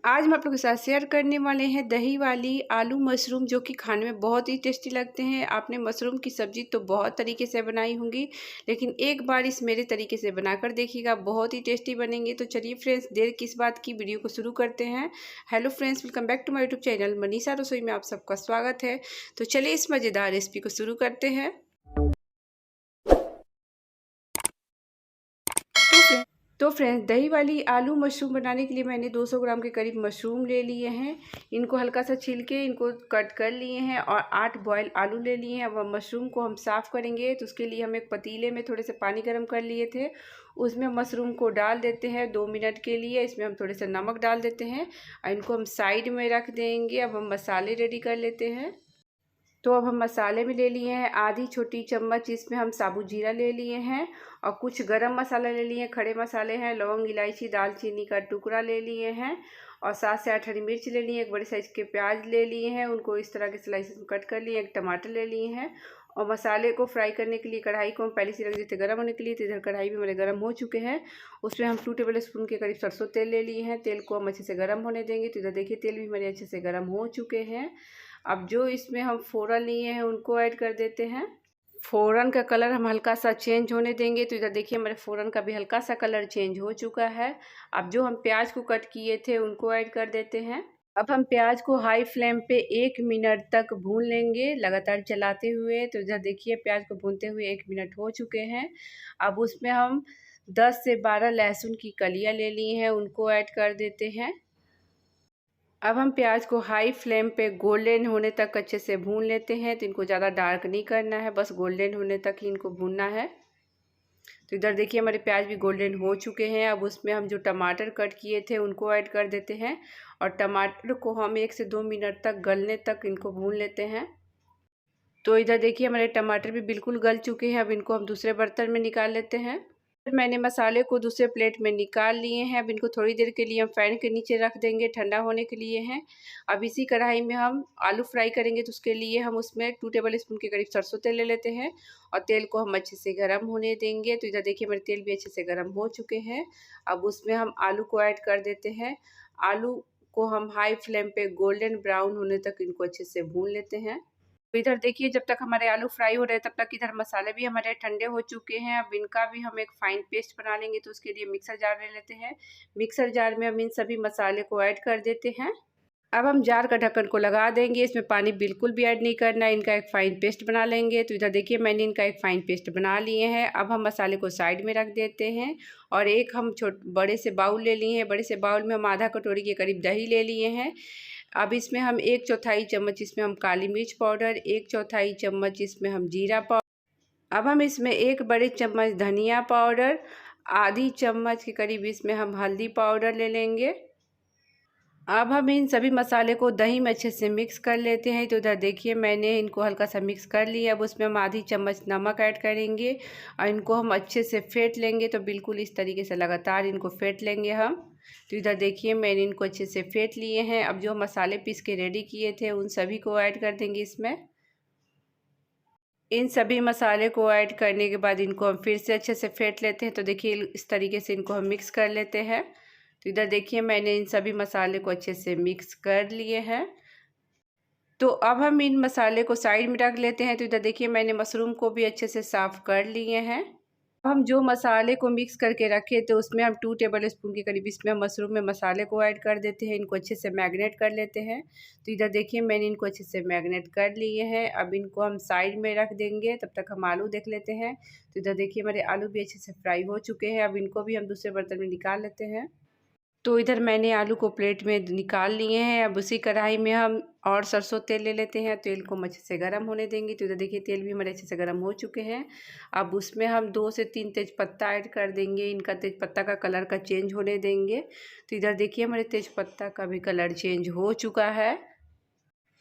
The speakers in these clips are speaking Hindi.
आज हम आप लोगों के साथ शेयर करने वाले हैं दही वाली आलू मशरूम, जो कि खाने में बहुत ही टेस्टी लगते हैं। आपने मशरूम की सब्ज़ी तो बहुत तरीके से बनाई होंगी, लेकिन एक बार इस मेरे तरीके से बनाकर देखिएगा, बहुत ही टेस्टी बनेंगे। तो चलिए फ्रेंड्स, देर किस बात की, वीडियो को शुरू करते हैं। Hello friends, welcome back to my YouTube channel Manisha Rasoi में आप सबका स्वागत है। तो चलिए इस मज़ेदार रेसिपी को शुरू करते हैं। तो फ्रेंड्स, दही वाली आलू मशरूम बनाने के लिए मैंने 200 ग्राम के करीब मशरूम ले लिए हैं। इनको हल्का सा छील के इनको कट कर लिए हैं और 8 बॉयल आलू ले लिए हैं। अब मशरूम को हम साफ़ करेंगे, तो उसके लिए हम एक पतीले में थोड़े से पानी गर्म कर लिए थे। उसमें मशरूम को डाल देते हैं 2 मिनट के लिए। इसमें हम थोड़े से नमक डाल देते हैं और इनको हम साइड में रख देंगे। अब हम मसाले रेडी कर लेते हैं। तो अब हम मसाले में ले लिए हैं आधी छोटी चम्मच, इसमें हम साबुत जीरा ले लिए हैं और कुछ गरम मसाला ले लिए हैं। खड़े मसाले हैं, लौंग, इलायची, दालचीनी का टुकड़ा ले लिए हैं और 7 से 8 हरी मिर्च ले लिए। एक बड़े साइज़ के प्याज ले लिए हैं, उनको इस तरह के स्लाइसेस में कट कर लिए। एक टमाटर ले लिए हैं और मसाले को फ्राई करने के लिए कढ़ाई को हम पहले से रख देते गर्म होने के लिए। तो इधर कढ़ाई भी हमारे गर्म हो चुके हैं। उसमें हम 2 टेबल स्पून के करीब सरसों तेल ले लिए हैं। तेल को हम अच्छे से गर्म होने देंगे। तो इधर देखिए तेल भी हमारे अच्छे से गर्म हो चुके हैं। अब जो इसमें हम फ़ोरन लिए हैं उनको ऐड कर देते हैं। फ़ोरन का कलर हम हल्का सा चेंज होने देंगे। तो इधर देखिए हमारे फ़ोरन का भी हल्का सा कलर चेंज हो चुका है। अब जो हम प्याज को कट किए थे उनको ऐड कर देते हैं। अब हम प्याज को हाई फ्लेम पे 1 मिनट तक भून लेंगे लगातार चलाते हुए। तो इधर देखिए प्याज को भूनते हुए 1 मिनट हो चुके हैं। अब उसमें हम 10 से 12 लहसुन की कलियाँ ले ली हैं, उनको ऐड कर देते हैं। अब हम प्याज को हाई फ्लेम पे गोल्डन होने तक अच्छे से भून लेते हैं। तो इनको ज़्यादा डार्क नहीं करना है, बस गोल्डन होने तक ही इनको भूनना है। तो इधर देखिए हमारे प्याज भी गोल्डन हो चुके हैं। अब उसमें हम जो टमाटर कट किए थे उनको ऐड कर देते हैं और टमाटर को हम 1 से 2 मिनट तक गलने तक इनको भून लेते हैं। तो इधर देखिए हमारे टमाटर भी बिल्कुल गल चुके हैं। अब इनको हम दूसरे बर्तन में निकाल लेते हैं। मैंने मसाले को दूसरे प्लेट में निकाल लिए हैं। अब इनको थोड़ी देर के लिए हम फ़ैन के नीचे रख देंगे, ठंडा होने के लिए हैं। अब इसी कढ़ाई में हम आलू फ्राई करेंगे, तो उसके लिए हम उसमें 2 टेबल स्पून के करीब सरसों तेल ले लेते हैं और तेल को हम अच्छे से गर्म होने देंगे। तो इधर देखिए मेरे तेल भी अच्छे से गर्म हो चुके हैं। अब उसमें हम आलू को ऐड कर देते हैं। आलू को हम हाई फ्लेम पे गोल्डन ब्राउन होने तक इनको अच्छे से भून लेते हैं। तो इधर देखिए जब तक हमारे आलू फ्राई हो रहे हैं, तब तक इधर मसाले भी हमारे ठंडे हो चुके हैं। अब इनका भी हम एक फ़ाइन पेस्ट बना लेंगे। तो उसके लिए मिक्सर जार ले लेते हैं। मिक्सर जार में हम इन सभी मसाले को ऐड कर देते हैं। अब हम जार का ढक्कन को लगा देंगे। इसमें पानी बिल्कुल भी ऐड नहीं करना है। इनका एक फ़ाइन पेस्ट बना लेंगे। तो इधर देखिए मैंने इनका एक फ़ाइन पेस्ट बना लिए हैं। अब हम मसाले को साइड में रख देते हैं और एक हम बड़े से बाउल ले लिए हैं। बड़े से बाउल में हम आधा कटोरी के करीब दही ले लिए हैं। अब इसमें हम 1/4 चम्मच इसमें हम काली मिर्च पाउडर, 1/4 चम्मच इसमें हम जीरा पाउडर, अब हम इसमें 1 बड़े चम्मच धनिया पाउडर, आधी चम्मच के करीब इसमें हम हल्दी पाउडर ले लेंगे। अब हम इन सभी मसाले को दही में अच्छे से मिक्स कर लेते हैं। तो इधर देखिए मैंने इनको हल्का सा मिक्स कर लिया। अब उसमें हम आधी चम्मच नमक ऐड करेंगे और इनको हम अच्छे से फेंट लेंगे। तो बिल्कुल इस तरीके से लगातार इनको फेंट लेंगे हम। तो इधर देखिए मैंने इनको अच्छे से फेंट लिए हैं। अब जो मसाले पीस के रेडी किए थे उन सभी को ऐड कर देंगे इसमें। इन सभी मसाले को ऐड करने के बाद इनको हम फिर से अच्छे से फेंट लेते हैं। तो देखिए इस तरीके से इनको हम मिक्स कर लेते हैं। तो इधर देखिए मैंने इन सभी मसाले को अच्छे से मिक्स कर लिए हैं। तो अब हम इन मसाले को साइड में रख लेते हैं। तो इधर देखिए मैंने मशरूम को भी अच्छे से साफ़ कर लिए हैं। अब हम जो मसाले को मिक्स करके रखे तो उसमें हम 2 टेबल स्पून के करीब इसमें हम मशरूम में मसाले को ऐड कर देते हैं। इनको अच्छे से मैरिनेट कर लेते हैं। तो इधर देखिए मैंने इनको अच्छे से मैरिनेट कर लिए हैं। अब इनको हम साइड में रख देंगे, तब तक हम आलू देख लेते हैं। तो इधर देखिए हमारे आलू भी अच्छे से फ्राई हो चुके हैं। अब इनको भी हम दूसरे बर्तन में निकाल लेते हैं। तो इधर मैंने आलू को प्लेट में निकाल लिए हैं। अब उसी कढ़ाई में हम और सरसों तेल ले लेते हैं। तेल को हम अच्छे से गर्म होने देंगे। तो इधर देखिए तेल भी हमारे अच्छे से गर्म हो चुके हैं। अब उसमें हम 2 से 3 तेज़पत्ता ऐड कर देंगे। इनका तेज़पत्ता का कलर का चेंज होने देंगे। तो इधर देखिए हमारे तेज़पत्ता का भी कलर चेंज हो चुका है।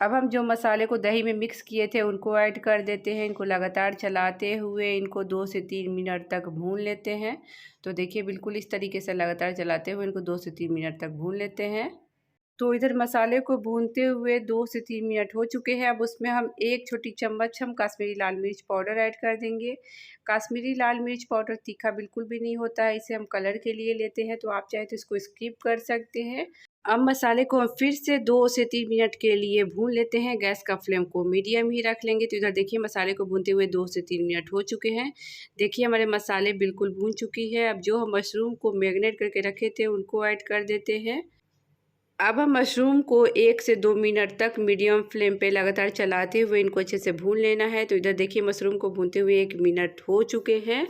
अब हम जो मसाले को दही में मिक्स किए थे उनको ऐड कर देते हैं। इनको लगातार चलाते हुए इनको 2 से 3 मिनट तक भून लेते हैं। तो देखिए बिल्कुल इस तरीके से लगातार चलाते हुए इनको 2 से 3 मिनट तक भून लेते हैं। तो इधर मसाले को भूनते हुए 2 से 3 मिनट हो चुके हैं। अब उसमें हम 1 छोटी चम्मच हम काश्मीरी लाल मिर्च पाउडर ऐड कर देंगे। काश्मीरी लाल मिर्च पाउडर तीखा बिल्कुल भी नहीं होता है, इसे हम कलर के लिए लेते हैं। तो आप चाहे तो इसको स्किप कर सकते हैं। अब मसाले को हम फिर से 2 से 3 मिनट के लिए भून लेते हैं। गैस का फ्लेम को मीडियम ही रख लेंगे। तो इधर देखिए मसाले को भूनते हुए 2 से 3 मिनट हो चुके हैं। देखिए हमारे मसाले बिल्कुल भून चुकी है। अब जो हम मशरूम को मैरिनेट करके रखे थे उनको ऐड कर देते हैं। अब हम मशरूम को 1 से 2 मिनट तक मीडियम फ्लेम पे लगातार चलाते हुए इनको अच्छे से भून लेना है। तो इधर देखिए मशरूम को भूनते हुए 1 मिनट हो चुके हैं।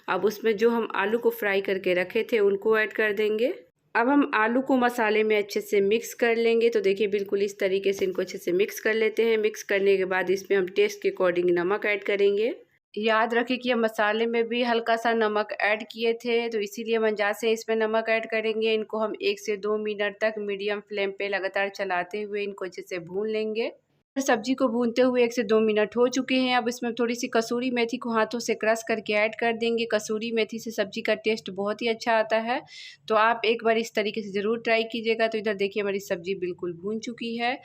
अब उसमें जो हम आलू को फ्राई करके रखे थे उनको ऐड कर देंगे। अब हम आलू को मसाले में अच्छे से मिक्स कर लेंगे। तो देखिए बिल्कुल इस तरीके से इनको अच्छे से मिक्स कर लेते हैं। मिक्स करने के बाद इसमें हम टेस्ट के अकॉर्डिंग नमक ऐड करेंगे। याद रखें कि हम मसाले में भी हल्का सा नमक ऐड किए थे, तो इसीलिए हम अंदाज़ से इसमें नमक ऐड करेंगे। इनको हम 1 से 2 मिनट तक मीडियम फ्लेम पे लगातार चलाते हुए इनको अच्छे से भून लेंगे। सब्जी को भूनते हुए 1 से 2 मिनट हो चुके हैं। अब इसमें थोड़ी सी कसूरी मेथी को हाथों से क्रश करके ऐड कर देंगे। कसूरी मेथी से सब्जी का टेस्ट बहुत ही अच्छा आता है, तो आप एक बार इस तरीके से ज़रूर ट्राई कीजिएगा। तो इधर देखिए हमारी सब्जी बिल्कुल भून चुकी है।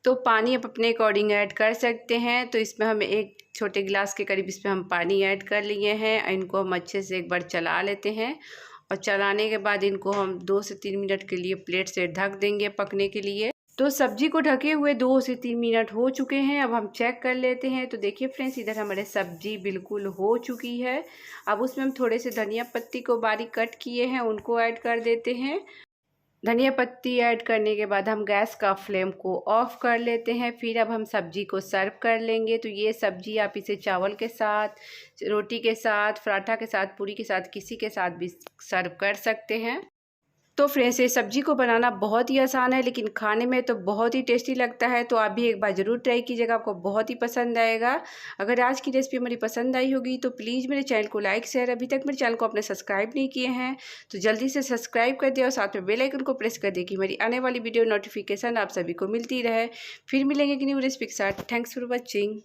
तो पानी आप अपने अकॉर्डिंग ऐड कर सकते हैं। तो इसमें हम 1 छोटे गिलास के करीब इसमें हम पानी ऐड कर लिए हैं। इनको हम अच्छे से एक बार चला लेते हैं और चलाने के बाद इनको हम 2 से 3 मिनट के लिए प्लेट से ढक देंगे पकने के लिए। तो सब्जी को ढके हुए 2 से 3 मिनट हो चुके हैं। अब हम चेक कर लेते हैं। तो देखिए फ्रेंड्स इधर हमारे सब्जी बिल्कुल हो चुकी है। अब उसमें हम थोड़े से धनिया पत्ती को बारीक कट किए हैं उनको ऐड कर देते हैं। धनिया पत्ती ऐड करने के बाद हम गैस का फ्लेम को ऑफ कर लेते हैं। फिर अब हम सब्जी को सर्व कर लेंगे। तो ये सब्जी आप इसे चावल के साथ, रोटी के साथ, पराठा के साथ, पूरी के साथ, किसी के साथ भी सर्व कर सकते हैं। तो फ्रेंड्स ये सब्जी को बनाना बहुत ही आसान है, लेकिन खाने में तो बहुत ही टेस्टी लगता है। तो आप भी एक बार ज़रूर ट्राई कीजिएगा, आपको बहुत ही पसंद आएगा। अगर आज की रेसिपी हमारी पसंद आई होगी तो प्लीज़ मेरे चैनल को लाइक शेयर, अभी तक मेरे चैनल को आपने सब्सक्राइब नहीं किए हैं तो जल्दी से सब्सक्राइब कर दिया और साथ में बेल आइकन को प्रेस कर दिए कि हमारी आने वाली वीडियो नोटिफिकेशन आप सभी को मिलती रहे। फिर मिलेंगे कि न्यू रेसिपी के साथ। Thanks for watching.